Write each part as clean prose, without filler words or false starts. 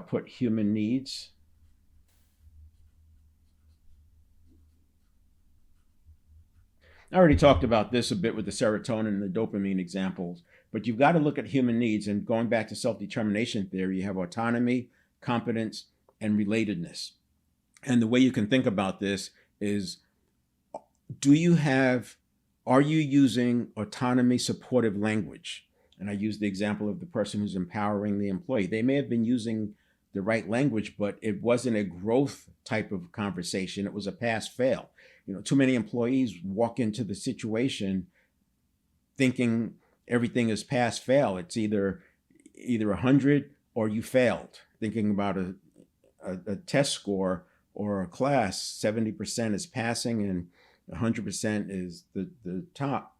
put human needs. I already talked about this a bit with the serotonin and the dopamine examples, but you've got to look at human needs. And going back to self-determination theory, you have autonomy, competence, and relatedness. And the way you can think about this is, are you using autonomy supportive language? And I use the example of the person who's empowering the employee. They may have been using the right language, but it wasn't a growth type of conversation. It was a pass fail. Too many employees walk into the situation thinking everything is pass fail. It's either 100 or you failed. Thinking about a test score or a class, 70% is passing and 100% is the top.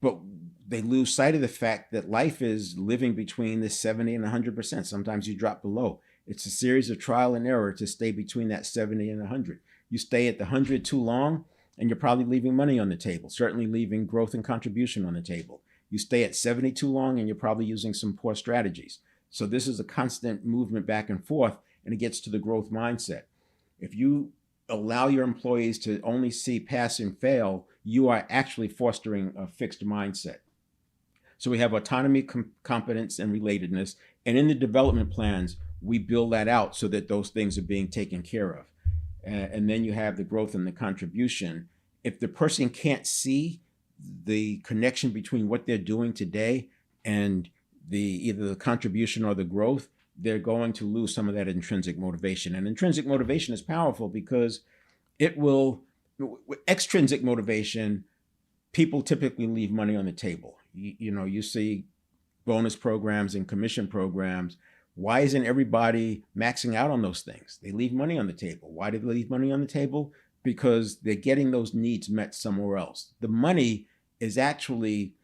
But they lose sight of the fact that life is living between the 70 and 100%. Sometimes you drop below. It's a series of trial and error to stay between that 70 and 100. You stay at the 100 too long, and you're probably leaving money on the table, certainly leaving growth and contribution on the table. You stay at 70 too long, and you're probably using some poor strategies. So this is a constant movement back and forth, and it gets to the growth mindset. If you allow your employees to only see pass and fail, you are actually fostering a fixed mindset. So we have autonomy, competence, and relatedness. And in the development plans, we build that out so that those things are being taken care of. And then you have the growth and the contribution. If the person can't see the connection between what they're doing today and either the contribution or the growth, they're going to lose some of that intrinsic motivation. And intrinsic motivation is powerful because extrinsic motivation, people typically leave money on the table. You see bonus programs and commission programs. Why isn't everybody maxing out on those things? They leave money on the table. Why do they leave money on the table? Because they're getting those needs met somewhere else. The money is actually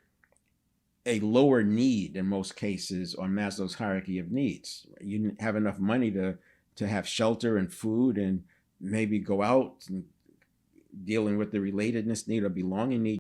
a lower need in most cases on Maslow's hierarchy of needs. You have enough money to have shelter and food and maybe go out and dealing with the relatedness need or belonging need.